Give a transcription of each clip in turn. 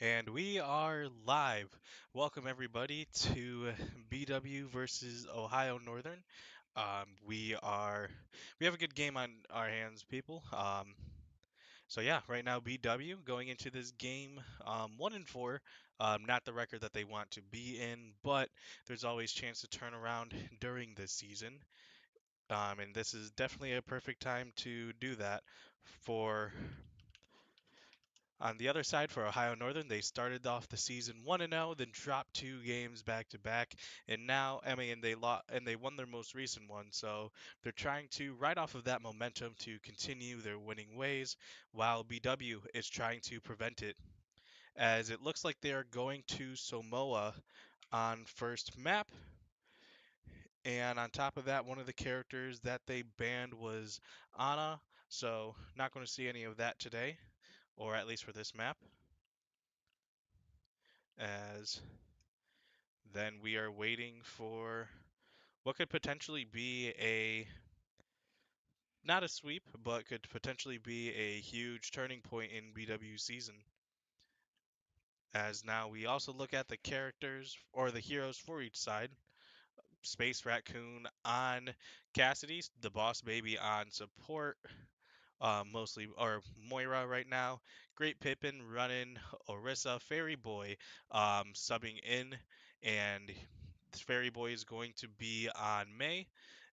And we are live. Welcome everybody to BW versus Ohio Northern. We have a good game on our hands, people. So yeah, right now BW going into this game 1-4. Not the record that they want to be in, but there's always chance to turn around during this season. And this is definitely a perfect time to do that for on the other side for Ohio Northern. They started off the season 1-0, then dropped 2 games back to back, and now they won their most recent one. So they're trying to ride off of that momentum to continue their winning ways, while BW is trying to prevent it. As it looks like they are going to Samoa on first map, and on top of that, one of the characters that they banned was Ana. So not going to see any of that today, or at least for this map. As then we are waiting for what could potentially be not a sweep, but could potentially be a huge turning point in BW season. As now we also look at the characters or the heroes for each side. Space Raccoon on Cassidy, the boss baby on support, mostly, or Moira right now. Great Pippin running Orisa, Fairy Boy subbing in, and Fairy Boy is going to be on May.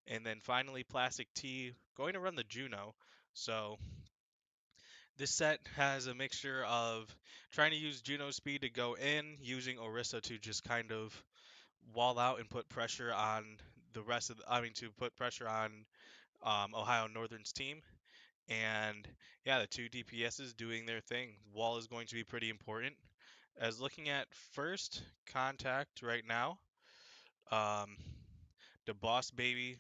And then finally, Plastic T going to run the Juno. So this set has a mixture of trying to use Juno speed to go in, using Orisa to just kind of wall out and put pressure on to put pressure on Ohio Northern's team. And yeah, the two DPSs doing their thing. Wall is going to be pretty important. As looking at first contact right now, um, the boss baby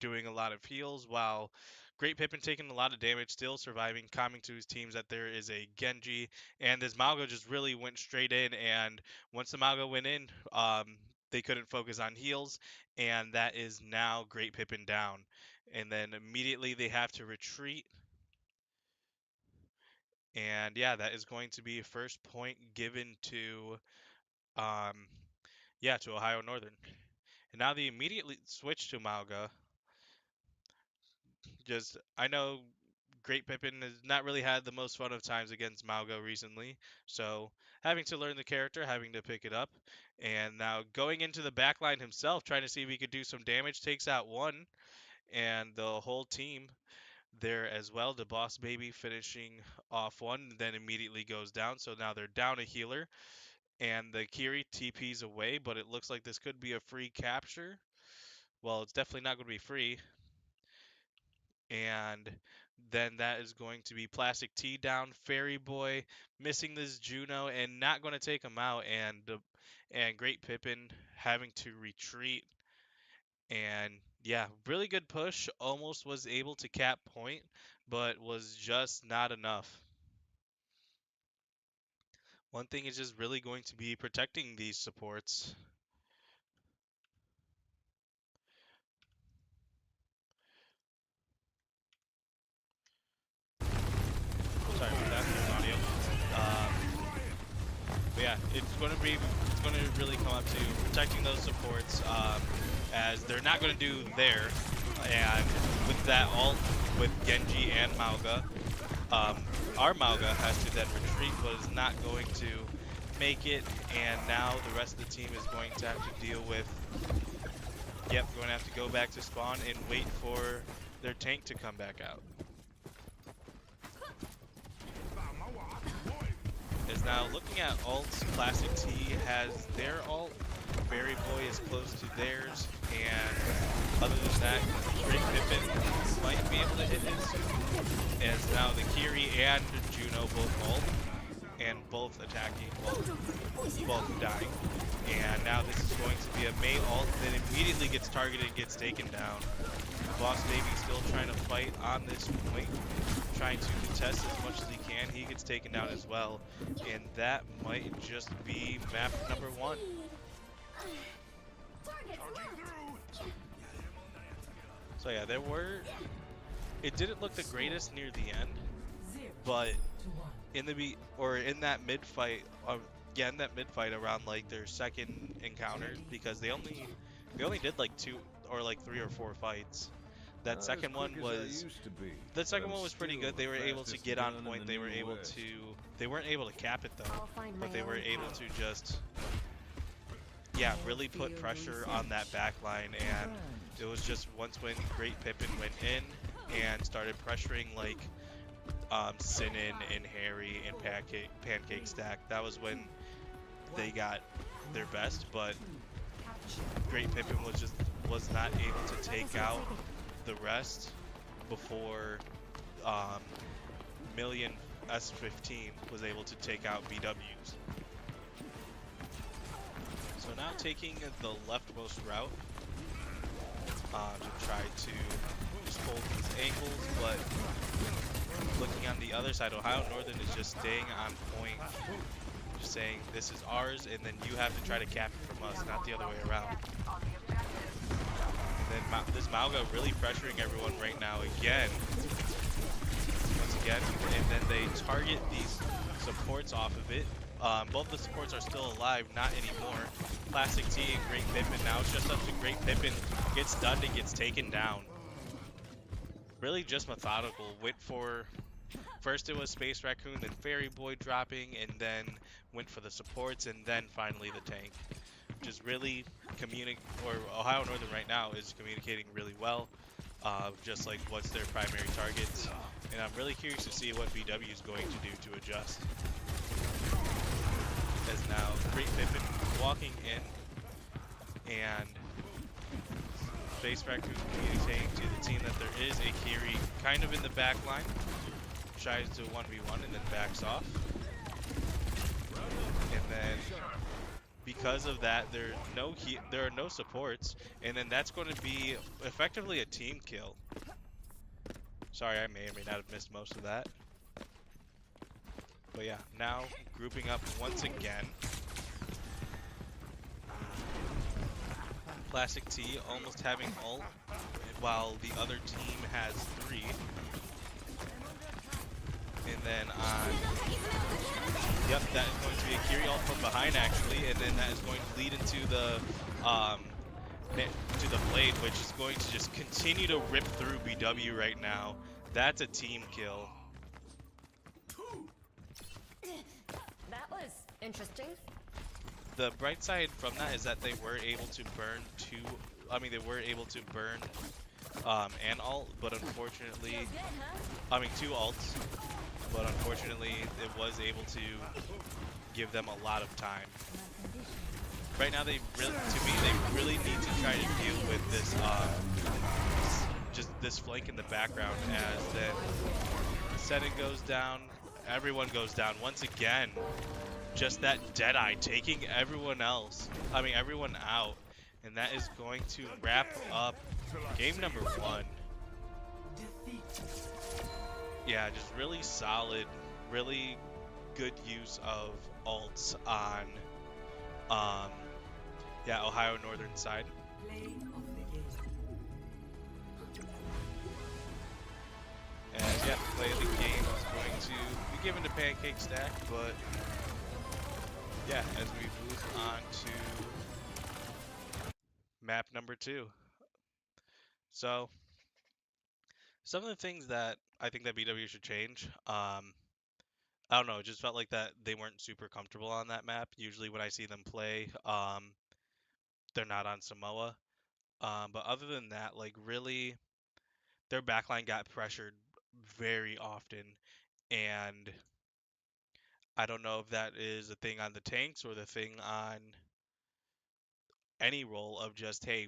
doing a lot of heals, while Great Pippin taking a lot of damage, still surviving, calming to his teams that there is a Genji, and this Malgo just really went straight in, and once the Malgo went in, they couldn't focus on heals, and that is now Great Pippin down. And then immediately they have to retreat, and yeah, that is going to be a first point given to, um, yeah, to Ohio Northern. And now they immediately switch to Malga. Just, I know Great Pippin has not really had the most fun of times against Malgo recently, so having to learn the character, having to pick it up, and now going into the backline himself, trying to see if he could do some damage, takes out one, and the whole team there as well. The boss baby finishing off one, then immediately goes down, so now they're down a healer, and the Kiri TP's away, but it looks like this could be a free capture. Well, it's definitely not going to be free. And then that is going to be Plastic T down, Fairy Boy missing this Juno and not going to take him out, and Great Pippin having to retreat. And yeah, really good push, almost was able to cap point, but was just not enough. One thing is just really going to be protecting these supports. Sorry about that, audio. But yeah, it's going to really come up to protecting those supports, as they're not going to do there. And with that ult with Genji and Malga, our Malga has to then retreat, but is not going to make it. And now the rest of the team is going to have to deal with. Yep, going to have to go back to spawn and wait for their tank to come back out. Is now looking at ults. Plastic T has their ult. Fairy Boy is close to theirs, and other than that, Great Pippin might be able to hit his soon. As now the Kiri and Juno both ult, and both attacking, well, both dying. And now this is going to be a Mei ult that immediately gets targeted, gets taken down. Boss Baby still trying to fight on this point, trying to contest as much as he can. He gets taken down as well, and that might just be map number 1. So yeah, it didn't look the greatest near the end, but in the in that mid fight, yeah, in that mid fight around like their second encounter, because they only did like two or like three or four fights. That Not as second quick one as I was used to be, the but second I'm one was pretty still good. They were the able to fastest get on gun in point. the They were New able West. to they weren't able to cap it though, I'll find but my they were own able path. to just yeah, really put Feel pressure on that research. back line, and it was just once when Great Pippin went in and started pressuring like Sinan and Harry and Pancake Stack, that was when they got their best. But Great Pippin was not able to take out the rest before Million S15 was able to take out BWs. So now taking the leftmost route to try to just hold these angles, but looking on the other side, Ohio Northern is just staying on point, just saying this is ours, and then you have to try to cap it from us, not the other way around. And then this Mauga really pressuring everyone right now again. Once again, and then they target these supports off of it. Both the supports are still alive, not anymore. Classic T and Great Pippin. Now it's just up to Great Pippin. Gets stunned and gets taken down. Really just methodical. Went for, first it was Space Raccoon, then Fairy Boy dropping, and then went for the supports, and then finally the tank. Just really Ohio Northern right now is communicating really well. Just like what's their primary targets. And I'm really curious to see what BW is going to do to adjust. As now Great Pippin walking in, and Space Raccoon communicating to the team that there is a Kiri kind of in the back line. Tries to 1v1 and then backs off. And then because of that, there are no supports, and then that's going to be effectively a team kill. Sorry, I may or may not have missed most of that. But yeah, now grouping up once again. Classic T almost having ult, while the other team has 3. And then yep, that is going to be a Kiri ult from behind actually, and then that is going to lead into the Blade, which is going to just continue to rip through BW right now. That's a team kill. That was interesting. The bright side from that is that they were able to burn they were able to burn an ult, but unfortunately, two ults, but unfortunately it was able to give them a lot of time. Right now, they really need to try to deal with this just this flank in the background, as then Setting goes down, everyone goes down once again. Just that Deadeye taking everyone out, and that is going to wrap up game number 1. Yeah, just really solid, really good use of ults on Ohio Northern side. And yeah, play of the game is going to be given to Pancake Stack, but yeah, as we move on to map number 2. So, some of the things that I think that BW should change, I don't know, it just felt like that they weren't super comfortable on that map. Usually when I see them play, they're not on Samoa. But other than that, like really, their backline got pressured very often, and I don't know if that is a thing on the tanks or the thing on any role of just, hey,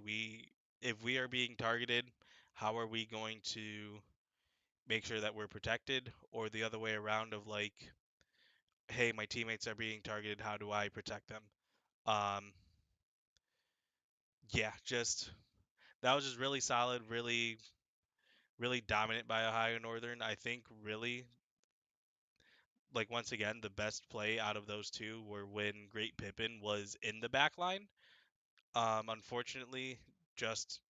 if we are being targeted, how are we going to make sure that we're protected, or the other way around of like, hey, my teammates are being targeted, how do I protect them? Yeah, just that was just really solid, really really dominant by Ohio Northern. I think really, like, once again, the best play out of those two were when Great Pippin was in the back line. Unfortunately, just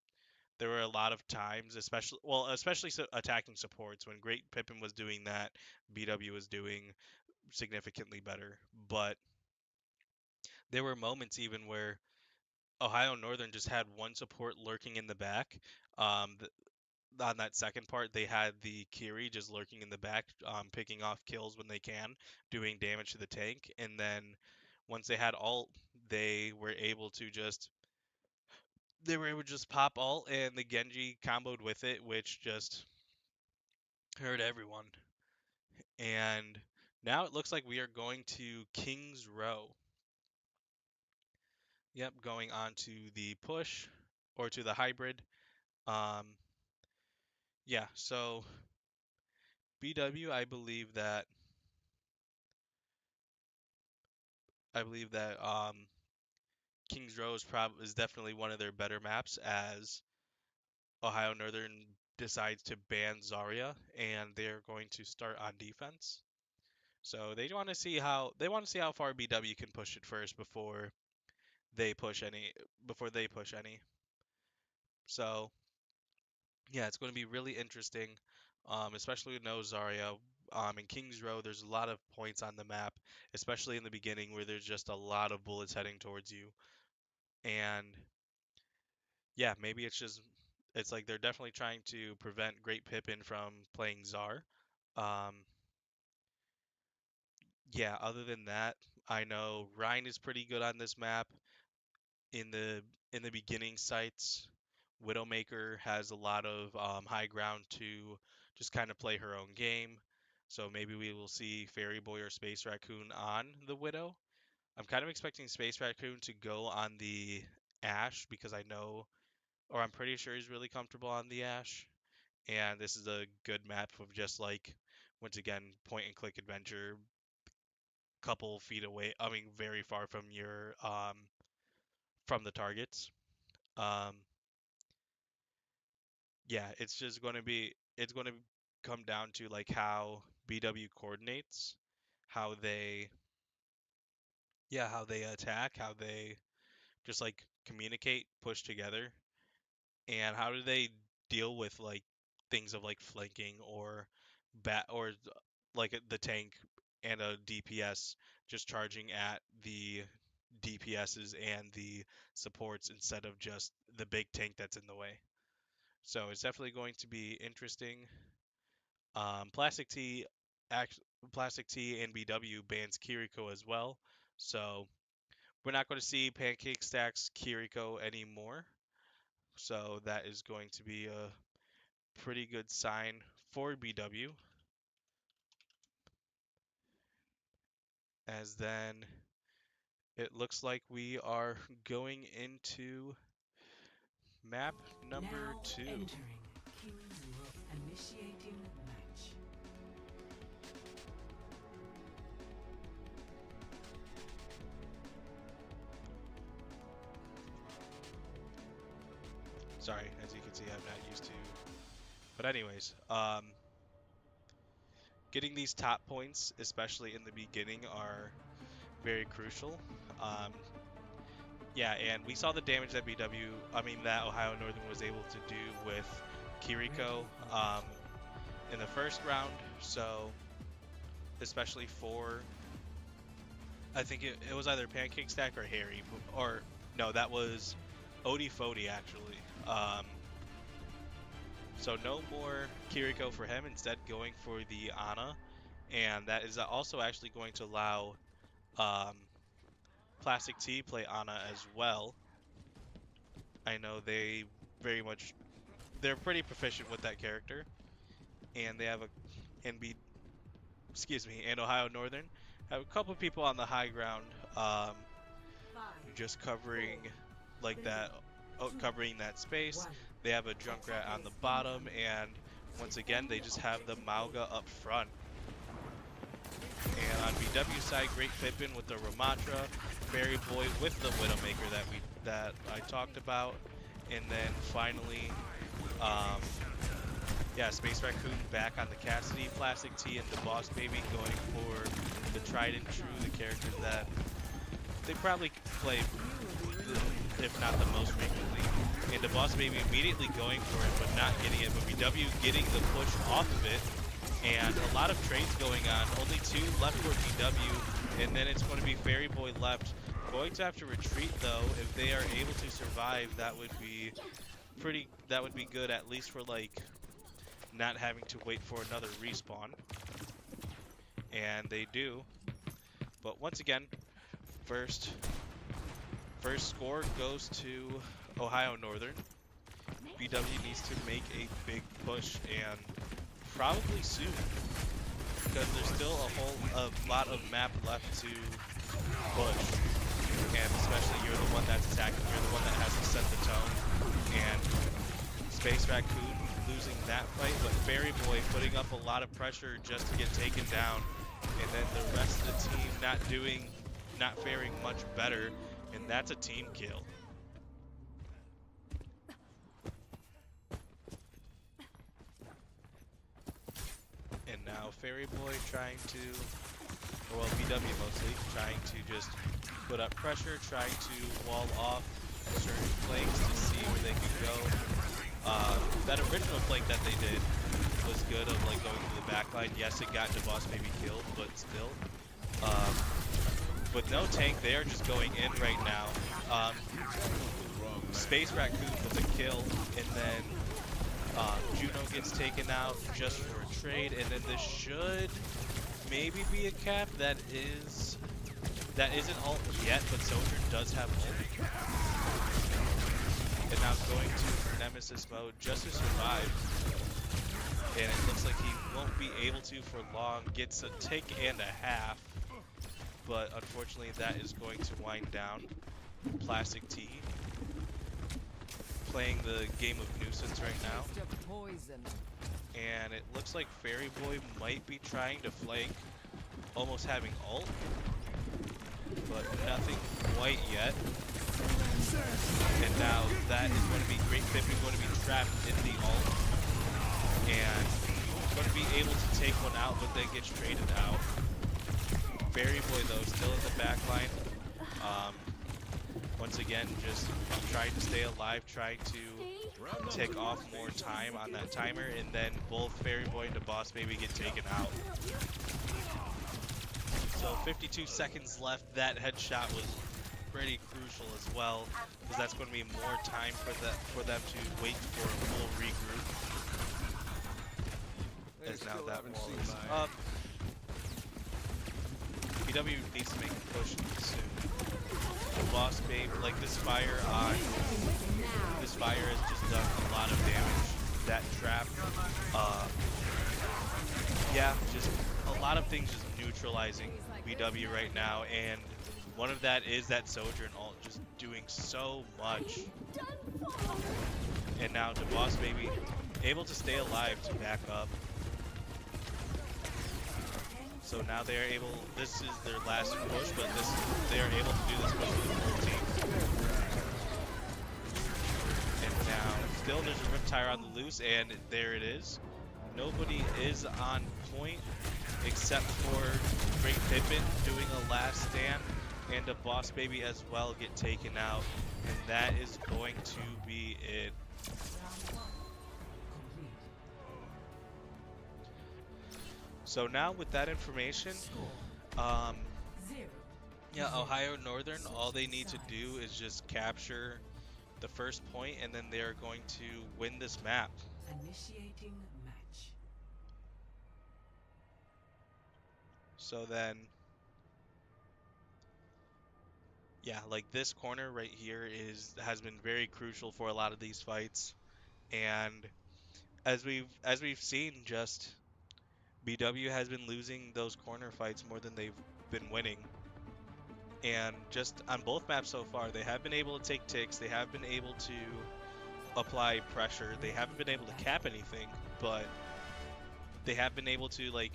there were a lot of times, especially attacking supports when Great Pippin was doing that, BW was doing significantly better. But there were moments even where Ohio Northern just had one support lurking in the back. Um, on that second part, they had the Kiri just lurking in the back, picking off kills when they can, doing damage to the tank, and then once they had ult, they were able to just pop ult, and the Genji comboed with it, which just hurt everyone. And now it looks like we are going to King's Row. Yep, going on to the push or to the hybrid. Um, yeah, so BW, I believe that Kings Row is definitely one of their better maps as Ohio Northern decides to ban Zarya and they're going to start on defense. So they want to see how far BW can push it first they push any before they push any. So yeah, it's going to be really interesting, especially with no Zarya. In Kings Row, there's a lot of points on the map, especially in the beginning where there's just a lot of bullets heading towards you. And yeah, maybe it's like they're definitely trying to prevent Great Pippin from playing Czar. Um, yeah, other than that, I know Rhine is pretty good on this map. In the beginning sites, Widowmaker has a lot of high ground to just kind of play her own game. So maybe we will see Fairy Boy or Space Raccoon on the Widow. I'm kind of expecting Space Raccoon to go on the Ashe because I'm pretty sure he's really comfortable on the Ashe. And this is a good map of just like, once again, point and click adventure, couple feet away. I mean, very far from from the targets. Um, yeah, it's going to come down to like how BW coordinates, how they how they attack, how they just like communicate, push together, and how do they deal with like things of like flanking or like the tank and a DPS just charging at the DPSs and the supports instead of just the big tank that's in the way. So it's definitely going to be interesting. Um, Plastic T, act, Plastic T and BW bans Kiriko as well. So we're not going to see Pancake Stacks Kiriko anymore. So that is going to be a pretty good sign for BW. As then it looks like we are going into map number Now 2. entering King's Row. Initiating match. Sorry, as you can see, I'm not used to. But anyways, getting these top points, especially in the beginning, are very crucial. Um, yeah, and we saw the damage that that Ohio Northern was able to do with Kiriko in the first round. So, especially for, I think it was either Pancake Stack or Harry, or no, that was Odie Fody actually. So no more Kiriko for him, instead going for the Ana, and that is also actually going to allow um, Plastic T play Ana as well. I know they're pretty proficient with that character, and they have and Ohio Northern have a couple people on the high ground, just covering like that, covering that space. They have a Junkrat on the bottom, and once again, they just have the Mauga up front. And on BW side, Great Pippin with the Ramatra, Fairy Boy with the Widowmaker that I talked about, and then finally, Space Raccoon back on the Cassidy, Plastic T, and the Boss Baby going for the tried and true, the characters that they probably play if not the most frequently. And the Boss Baby immediately going for it, but not getting it. But BW getting the push off of it, and a lot of trades going on. Only 2 left for BW, and then it's going to be Fairy Boy left. Going to have to retreat though. If they are able to survive, that would be pretty. That would be good, at least for like not having to wait for another respawn. And they do. But once again, first score goes to Ohio Northern. BW needs to make a big push, and probably soon, because there's still a lot of map left to push. And especially you're the one that's attacking, you're the one that has to set the tone. And Space Raccoon losing that fight, but Fairy Boy putting up a lot of pressure just to get taken down. And then the rest of the team not faring much better, and that's a team kill. And now Fairy Boy trying to, or well, BW mostly, trying to just put up pressure, trying to wall off certain flanks to see where they can go. That original flank that they did was good of like going to the backline. Yes, it got the Boss Baby killed, but still. With no tank, they are just going in right now. Space Raccoon with a kill, and then Juno gets taken out just for a trade, and then this should maybe be a cap. That isn't ult yet, but Soldier does have ult. And now going to Nemesis mode just to survive. And it looks like he won't be able to for long. Gets a tick and a half, but unfortunately that is going to wind down. Plastic T playing the game of nuisance right now. And it looks like Fairy Boy might be trying to flank, almost having ult, but nothing quite yet. And now that is going to be Great Pippin going to be trapped in the ult, and going to be able to take one out, but then gets traded out. Fairy Boy though still in the back line. Once again, just trying to stay alive, trying to take off more time on that timer, and then both Fairy Boy and the Boss Baby get taken out. So 52 seconds left. That headshot was pretty crucial as well, because that's going to be more time for them to wait for a full regroup. As now that wall is up. BW needs to make a push soon. The Boss Baby, like this fire has just done a lot of damage. That trap, yeah, just a lot of things just neutralizing BW right now, and one of that is that Sojourn ult just doing so much. And now the Boss Baby able to stay alive to back up. So now they are able, this is their last push, but they are able to do this push with the full team. And now, still there's a Riptire on the loose, and there it is. Nobody is on point, except for Great Pippin doing a last stand, and a Boss Baby as well get taken out. And that is going to be it. So now with that information, yeah, Ohio Northern, all they need to do is just capture the first point, and then they are going to win this map. Initiating match. So then, yeah, like this corner right here has been very crucial for a lot of these fights, and as we've seen, just BW has been losing those corner fights more than they've been winning. And just on both maps so far, they have been able to take ticks, they have been able to apply pressure, they haven't been able to cap anything, but they have been able to like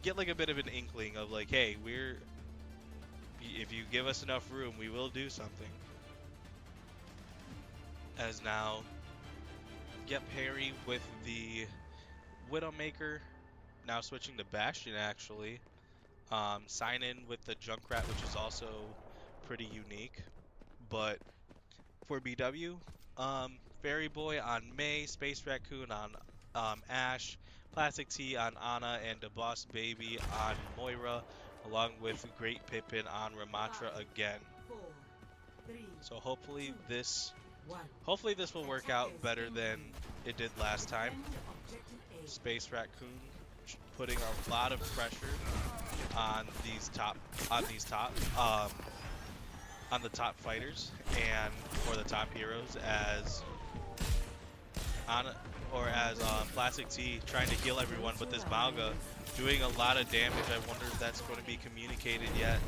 get like a bit of an inkling of like, hey, if you give us enough room, we will do something. As now, get Perry with the Widowmaker, now switching to Bastion actually. Sign in with the Junkrat, which is also pretty unique. But for BW, Fairy Boy on May, Space Raccoon on Ash, Plastic Tea on Anna, and the Boss Baby on Moira, along with Great Pippin on Ramatra 5, again. 4, 3, So 2, hopefully this 1. hopefully this will work out Attackers better than incoming. it did last time. Defend objective A. Space Raccoon putting a lot of pressure on these top on the top fighters and or the top heroes as on or as Plastic T trying to heal everyone, but this Malga doing a lot of damage. I wonder if that's going to be communicated yet.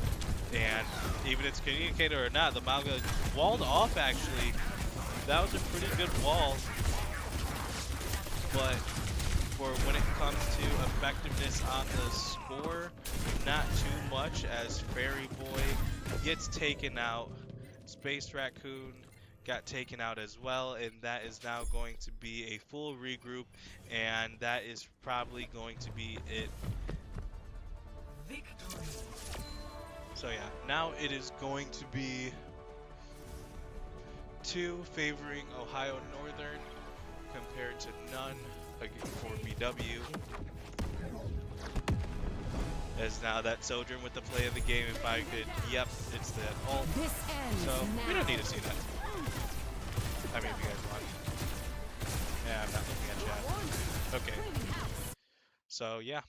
And even if it's communicated or not, the Malga walled off actually. That was a pretty good wall. But for when it comes to effectiveness on the score, not too much as Fairy Boy gets taken out. Space Raccoon got taken out as well, and that is now going to be a full regroup, and that is probably going to be it. Victory. So yeah, now it is going to be 2 favoring Ohio Northern compared to none for BW. As now that Sojourn with the play of the game, if I could, yep, it's the ult. This ends So now. we don't need to see that. I mean, if you guys want. Yeah, I'm not looking at chat. Okay. So yeah,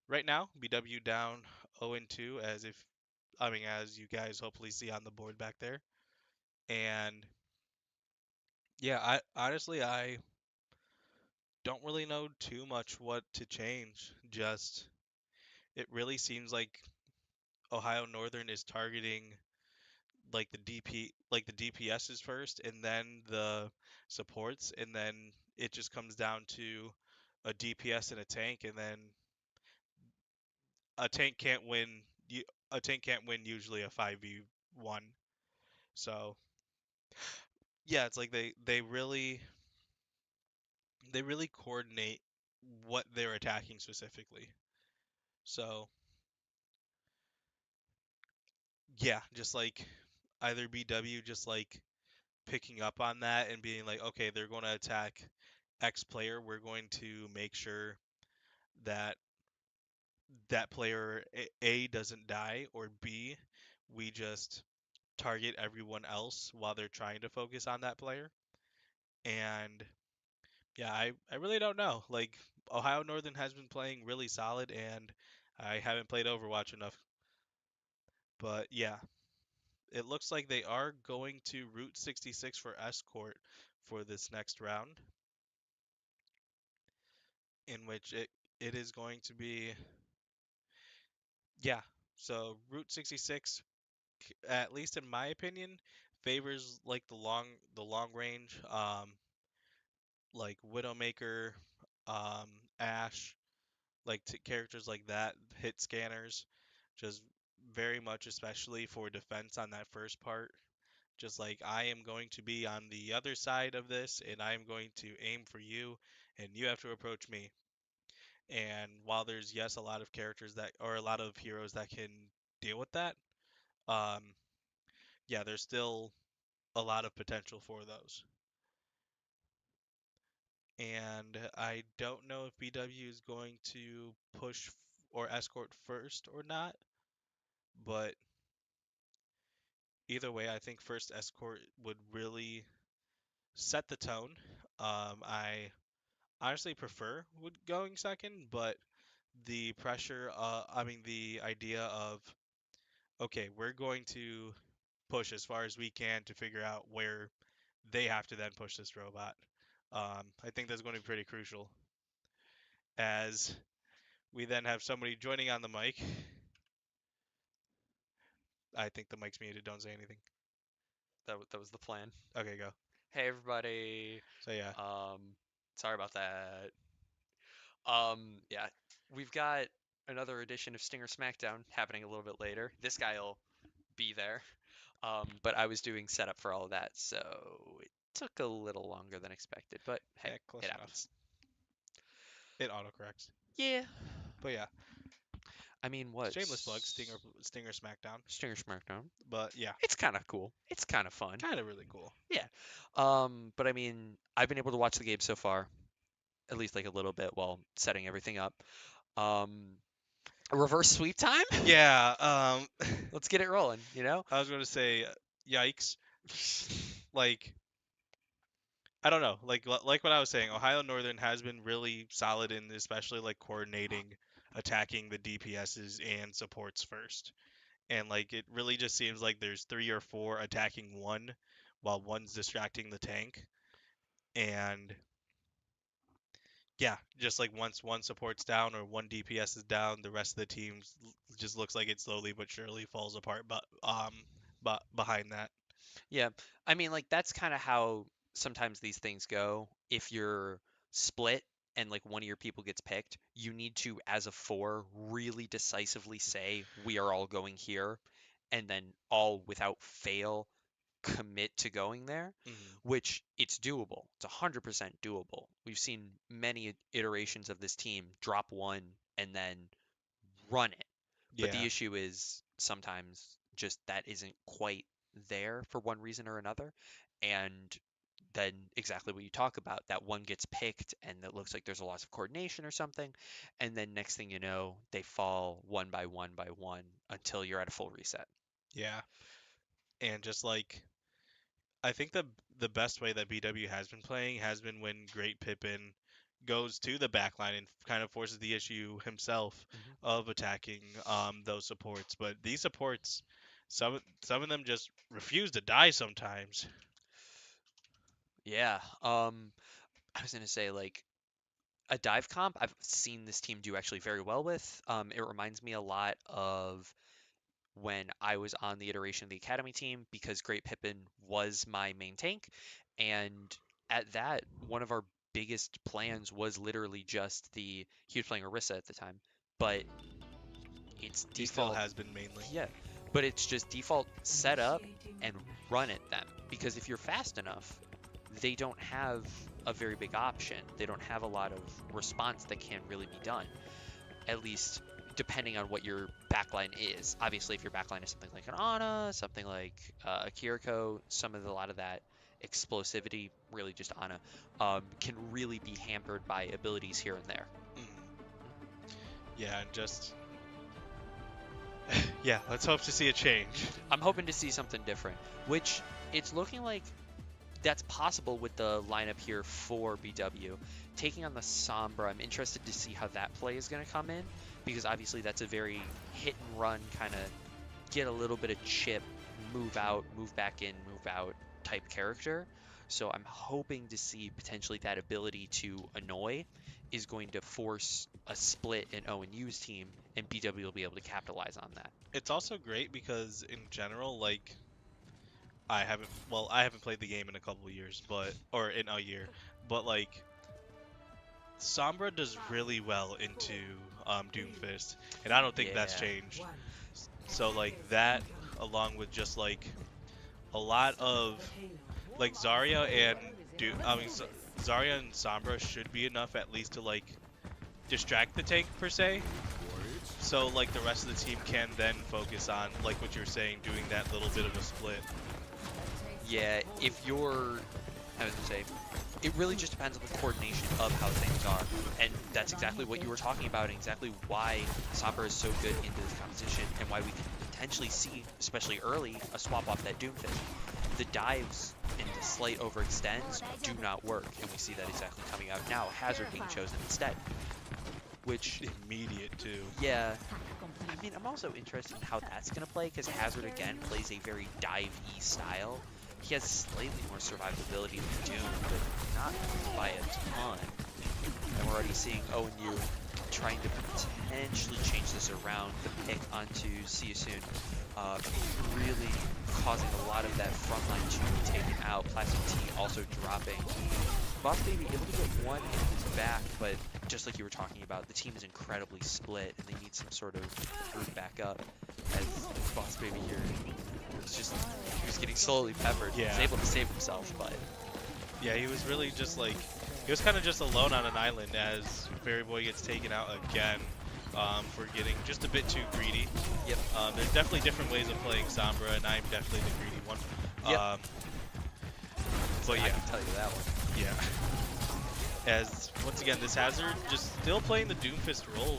right now BW down 0-2 as you guys hopefully see on the board back there. And yeah, I don't really know too much what to change. Just it really seems like Ohio Northern is targeting like the DPSs first and then the supports, and then it just comes down to a DPS and a tank, and then a tank can't win a tank can't win usually a 5v1. So, yeah, it's like they really coordinate what they're attacking specifically. So, yeah, just like either BW just like picking up on that and being like, okay, they're going to attack X player, we're going to make sure that that player A doesn't die, or B, we just target everyone else while they're trying to focus on that player. And yeah, I really don't know. Like, Ohio Northern has been playing really solid, and I haven't played Overwatch enough. But yeah, it looks like they are going to Route 66 for Escort for this next round, in which it is going to be, yeah. So Route 66, at least in my opinion, favors like the long range, like Widowmaker, um, Ash, like characters like that, hit scanners, just very much, especially for defense on that first part. Just like I am going to be on the other side of this, and I am going to aim for you, and you have to approach me. And while there's yes a lot of characters that or a lot of heroes that can deal with that, um, yeah, there's still a lot of potential for those. And I don't know if BW is going to push or escort first or not, but either way, I think first escort would really set the tone. I honestly prefer would going second, but the pressure, I mean, the idea of, okay, we're going to push as far as we can to figure out where they have to then push this robot. I think that's going to be pretty crucial as we then have somebody joining on the mic. I think the mic's muted. Don't say anything. That was the plan. Okay, go. Hey everybody. So yeah, Um, Sorry about that. Yeah, we've got another edition of Stinger SmackDown happening a little bit later. This guy'll be there. But I was doing setup for all of that, so it took a little longer than expected. But hey, yeah, close it enough. happens. It autocorrects. Yeah. But yeah, I mean, what? Shameless plug, Stinger SmackDown. Stinger SmackDown. But yeah, It's kind of cool. It's kind of fun. kind of really cool. Yeah. But I mean, I've been able to watch the game so far, at least like a little bit while setting everything up. Um, a reverse sweep time? Yeah, Let's get it rolling, you know? I was going to say, yikes. Like, I don't know. Like what I was saying, Ohio Northern has been really solid in especially like coordinating, attacking the DPSs and supports first. And like it really just seems like there's 3 or 4 attacking one while one's distracting the tank. And yeah, just like once one support's down or one DPS is down, the rest of the team just looks like it slowly but surely falls apart. But behind that, Yeah. I mean, like that's kind of how sometimes these things go. If you're split and like one of your people gets picked, you need to, as a four, really decisively say, we are all going here, and then all without fail commit to going there, mhm, which it's doable. It's 100% doable. We've seen many iterations of this team drop one and then run it. But the yeah, issue is sometimes just that isn't quite there for one reason or another. And then exactly what you talk about, that one gets picked and it looks like there's a loss of coordination or something. And then next thing you know, they fall one by one until you're at a full reset. yeah, and just like I think the best way that BW has been playing has been when Great Pippin goes to the backline and kind of forces the issue himself Hmm. of attacking those supports. But these supports, some of them just refuse to die sometimes. Yeah. I was gonna say like a dive comp I've seen this team do actually very well with. It reminds me a lot of when I was on the iteration of the Academy team because Great Pippin was my main tank. And at that, one of our biggest plans was literally just he was playing Orisa at the time, but it's He still default, has been mainly. yeah, but it's just default set up Initiating and match. run at them because if you're fast enough, they don't have a very big option. They don't have a lot of response that can really be done, at least depending on what your backline is. Obviously, if your backline is something like an Ana, something like a Kiriko, a lot of that explosivity, really just Ana, can really be hampered by abilities here and there. Mhm. Yeah, and just yeah, let's hope to see a change. I'm hoping to see something different, which it's looking like that's possible with the lineup here for BW. Taking on the Sombra, I'm interested to see how that play is going to come in, because obviously that's a very hit and run kind of get a little bit of chip, move out, move back in, move out type character. So I'm hoping to see potentially that ability to annoy is going to force a split in ONU's team, and BW will be able to capitalize on that. It's also great because in general, like I haven't played the game in a couple of years, but or in a year, but like Sombra does really well into Doomfist, and I don't think that's Yeah. changed. One. So like that, along with just like a lot of like Zarya and Zarya and Sombra should be enough at least to like distract the tank per se. So like the rest of the team can then focus on like what you're saying, doing that little bit of a split. Yeah, if you're, I was gonna say, it really just depends on the coordination of how things are, and that's exactly what you were talking about, and exactly why Sombra is so good into this composition, and why we can potentially see, especially early, a swap off that Doomfist. The dives and the slight overextends do not work, and we see that exactly coming out now. Hazard being chosen instead, which, Immediate too. yeah, I mean, I'm also interested in how that's going to play, because Hazard, again, plays a very dive-y style. He has slightly more survivability than Doom, but not by a ton. And we're already seeing ONU trying to potentially change this around. The pick onto See You Soon, really causing a lot of that front line to be taken out. Plastic T also dropping. Boss Baby able to get one in his back, but just like you were talking about, the team is incredibly split, and they need some sort of group back up. As Boss Baby here he was getting slowly peppered. He was Yeah. able to save himself, but Yeah, he was really just like he was kind of just alone on an island as Fairy Boy gets taken out again. for getting just a bit too greedy. Yep. There's definitely different ways of playing Sombra, and I'm definitely the greedy one. Yep. But I yeah, can tell you that one. yeah. As once again, this Hazard just still playing the Doomfist role,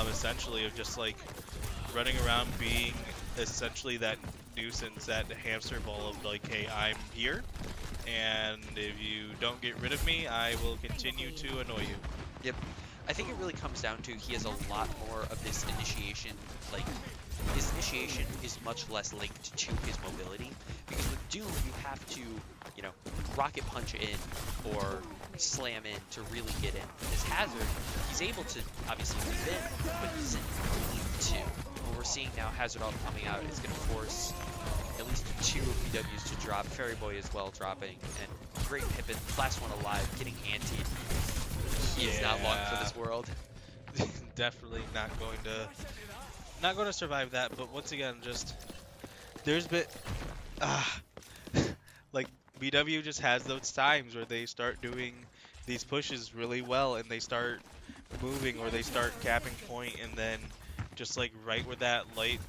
essentially of just like running around being essentially that nuisance, that hamster ball of like, hey, I'm here, and if you don't get rid of me, I will continue to annoy you. Yep. I think it really comes down to he has a lot more of this initiation, like, his initiation is much less linked to his mobility, because with Doom, you have to, you know, rocket punch in or slam in to really get in. This Hazard, he's able to obviously leap in, but he doesn't need to. What we're seeing now, Hazard ult coming out is going to force at least 2 of BWs to drop, Fairy Boy as well dropping, and great Pippin, last one alive, getting antied. He is not long for this world. Definitely not going to survive that. But once again, just there's been like BW just has those times where they start doing these pushes really well, and they start moving or they start capping point, and then just like right where that light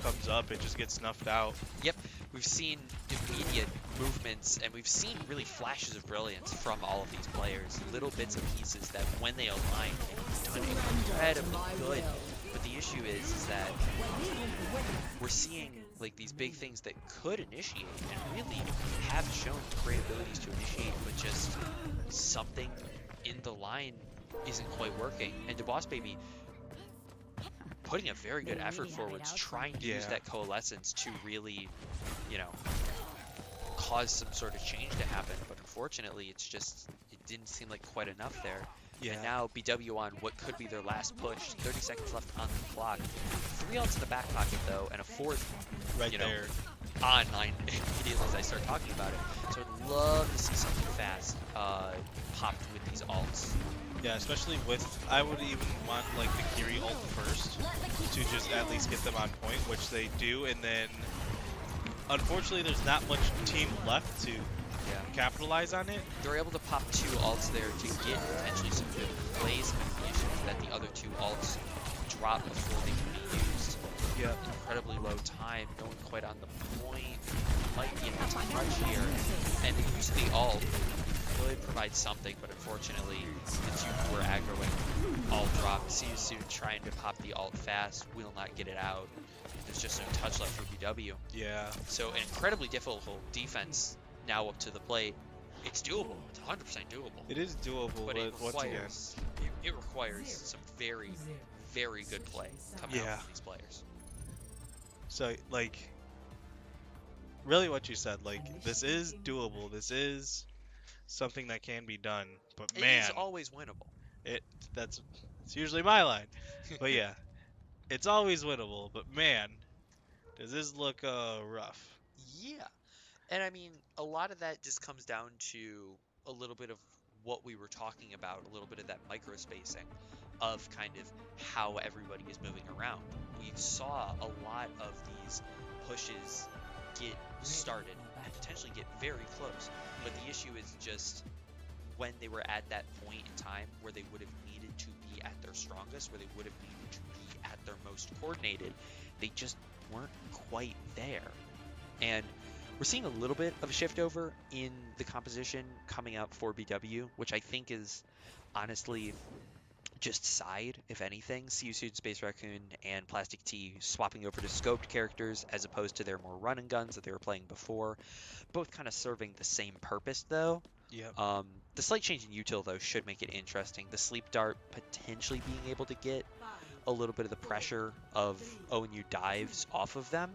comes up, it just gets snuffed out. Yep, we've seen immediate movements, and we've seen really flashes of brilliance from all of these players. Little bits and pieces that, when they align, they've done incredibly good. But the issue is that we're seeing like these big things that could initiate and really have shown great abilities to initiate, but just something in the line isn't quite working. And DeBoss Baby putting a very good effort forwards, trying to use that coalescence to really, you know, cause some sort of change to happen. But unfortunately, it's just, it didn't seem like quite enough there. Yeah. And now BW on what could be their last push. 30 seconds left on the clock. 3 ults in the back pocket though, and a 4th Right you know, there. online immediately as I start talking about it. So I'd love to see something fast popped with these alts. Yeah, especially with, I would even want like the Kiri ult first to just at least get them on point, which they do, and then unfortunately there's not much team left to capitalize on it. They're able to pop 2 ults there to get potentially some good plays combinations that the other 2 ults drop before they can be used. Yeah. Incredibly low time, no one quite on the point. Might be able to touch here, and the use of the ult could provide something, but unfortunately the 2 who were aggroing all drop. See you soon, trying to pop the ult fast, will not get it out. There's just no touch left for BW. Yeah. So an incredibly difficult defense now up to the plate. It's doable. It's 100% doable. It is doable, but once again, it requires some very, very good play coming out from these players. So, like, really what you said, like, this is doable. This is something that can be done, but man, it is always winnable. It's usually my line. But yeah, it's always winnable, but man, does this look rough. Yeah. And I mean, a lot of that just comes down to a little bit of what we were talking about, a little bit of that micro spacing of kind of how everybody is moving around. We saw a lot of these pushes get started and potentially get very close, but the issue is just when they were at that point in time where they would have needed to be at their strongest, where they would have needed to be at their most coordinated, they just weren't quite there. And we're seeing a little bit of a shift over in the composition coming out for BW, which I think is honestly just side, if anything. See You Soon, Space Raccoon, and Plastic T swapping over to scoped characters as opposed to their more run and guns that they were playing before. Both kind of serving the same purpose though. Yeah. The slight change in util though should make it interesting. The Sleep Dart potentially being able to get a little bit of the pressure of ONU dives off of them.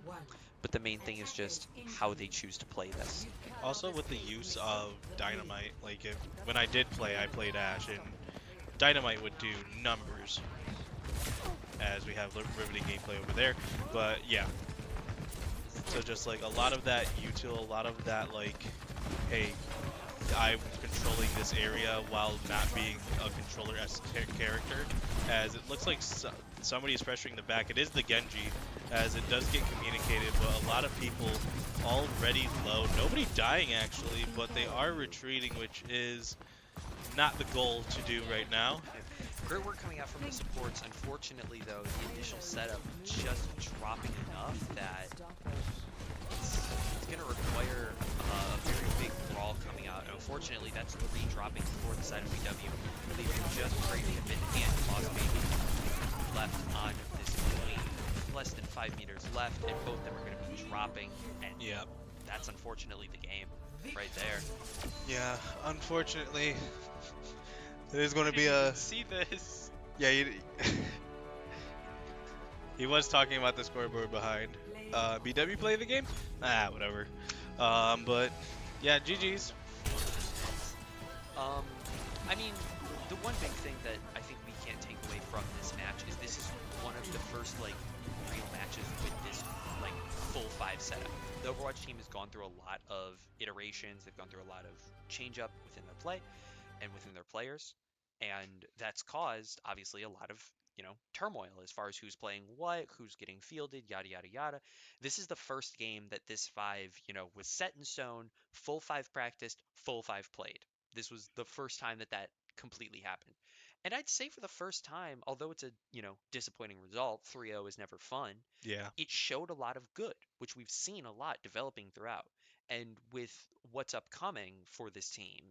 But the main thing is just how they choose to play this. Also with the use of Dynamite, like when I did play, I played Ashe, and Dynamite would do numbers, as we have riveting gameplay over there. But yeah, so just like a lot of that util, a lot of that like, hey, I'm controlling this area while not being a controller-esque character, as it looks like somebody is pressuring the back. It is the Genji, as it does get communicated, but a lot of people already low. Nobody dying actually, but they are retreating, which is not the goal to do right now. Great work coming out from the supports. Unfortunately, though, the initial setup just dropping enough that it's going to require a very big brawl coming out. And unfortunately, that's 3 dropping for the side of BW, leaving just Great Pippin and Boss Baby left on this point. Less than 5 meters left, and both of them are going to be dropping. And Yep. that's unfortunately the game right there. Yeah, unfortunately, there's going to be Didn't a even see this. yeah. He was talking about the scoreboard behind. BW play the game? Whatever. But yeah, GG's. I mean, the one big thing that I think we can't take away from this match is this is one of the first like real matches with this like full 5 setup. The Overwatch team has gone through a lot of iterations. They've gone through a lot of change up within their play and within their players, and that's caused obviously a lot of turmoil as far as who's playing what, who's getting fielded, yada yada yada. This is the first game that this 5 was set in stone, full 5 practiced, full 5 played. This was the first time that that completely happened. And I'd say for the first time, although it's a disappointing result, 3-0 is never fun, Yeah. it showed a lot of good, which we've seen a lot developing throughout. And with what's upcoming for this team,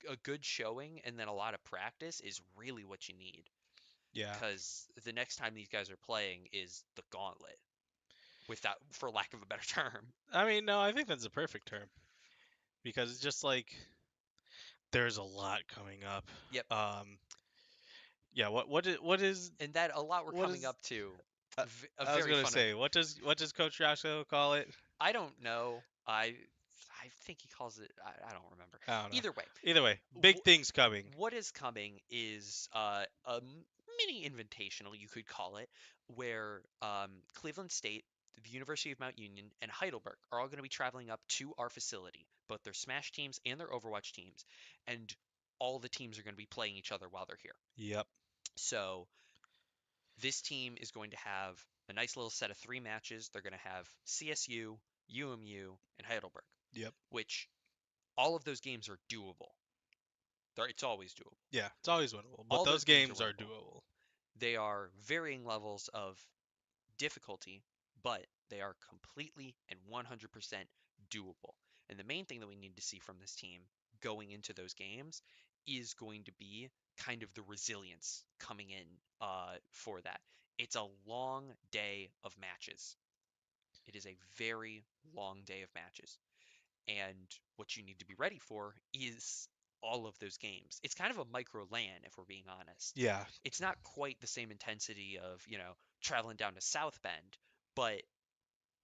a good showing and then a lot of practice is really what you need. Yeah. Because the next time these guys are playing is the gauntlet, without, for lack of a better term. I mean, no, I think that's a perfect term because it's just like there's a lot coming up. Yep. Yeah. What is And that a lot we're what coming is up to. uh, A I was very gonna fun. say what does Coach Joshua call it? I don't know. I think he calls it. I don't remember. I don't know. Either way, Either way, big things coming. what is coming is a mini invitational, you could call it, where Cleveland State, the University of Mount Union, and Heidelberg are all going to be traveling up to our facility, both their Smash teams and their Overwatch teams, and all the teams are going to be playing each other while they're here. Yep. So this team is going to have a nice little set of 3 matches. They're going to have CSU, UMU, and Heidelberg, Yep. which all of those games are doable. It's always doable. Yeah. It's always winnable, but All those those games games are are winnable. doable. They are varying levels of difficulty, but they are completely and 100% doable. And the main thing that we need to see from this team going into those games is going to be kind of the resilience coming in for that. It's a long day of matches. It is a very long day of matches. And what you need to be ready for is all of those games. It's kind of a micro LAN, if we're being honest. Yeah. It's not quite the same intensity of, traveling down to South Bend, but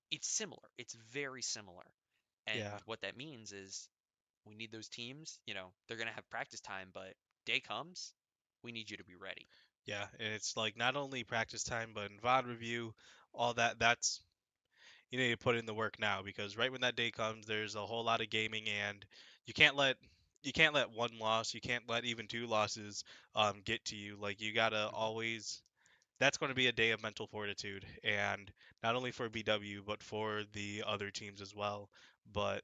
it's similar. It's very similar. And Yeah. what that means is we need those teams, they're going to have practice time, but day comes, we need you to be ready. Yeah. And it's like not only practice time, but in VOD review, all that. That's you need to put in the work now because right when that day comes, there's a whole lot of gaming, and you can't let you can't let one loss, you can't let even 2 losses get to you. Like you gotta Hmm. always. That's going to be a day of mental fortitude, and not only for BW but for the other teams as well. But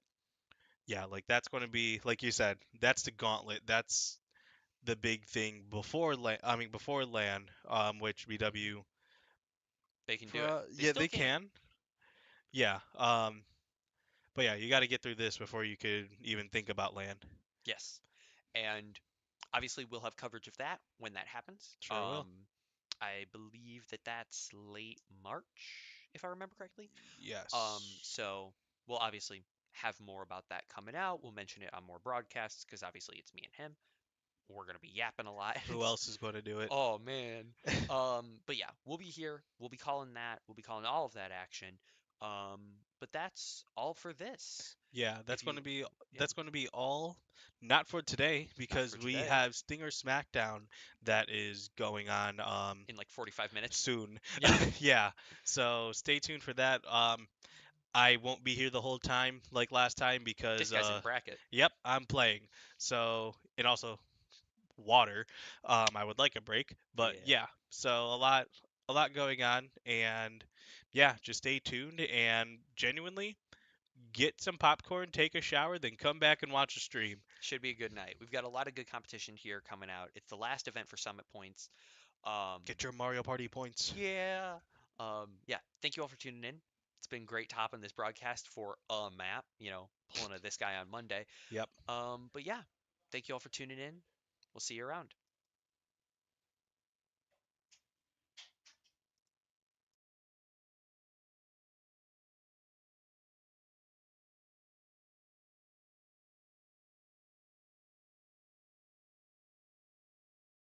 yeah, like that's going to be like you said, that's the gauntlet. That's the big thing before LAN. I mean before LAN, which BW. They can do it. They Yeah, still they can. can. Yeah. But yeah, you got to get through this before you could even think about land. Yes. And obviously, we'll have coverage of that when that happens. Sure will. I believe that that's late March, if I remember correctly. Yes. So we'll obviously have more about that coming out. We'll mention it on more broadcasts because obviously it's me and him. We're gonna be yapping a lot. Who else is going to do it? Oh man. But yeah, we'll be here. We'll be calling that. We'll be calling all of that action. Um, but that's all for this. Yeah, If you, yeah, that's going to be all not for today not for because we today. have Stinger SmackDown that is going on In like 45 minutes. soon. Yeah, Yeah. So stay tuned for that. I won't be here the whole time like last time this because guy's in bracket. yep, I'm playing. So and also water. I would like a break, but Yeah. yeah. So a lot going on, and yeah, just stay tuned and genuinely get some popcorn, take a shower, then come back and watch a stream. Should be a good night. We've got a lot of good competition here coming out. It's the last event for Summit Points. Um, Get your Mario Party points. yeah. Yeah. Thank you all for tuning in. It's been great topping this broadcast for a map. Pulling a this guy on Monday. Yep. But yeah, thank you all for tuning in. We'll see you around.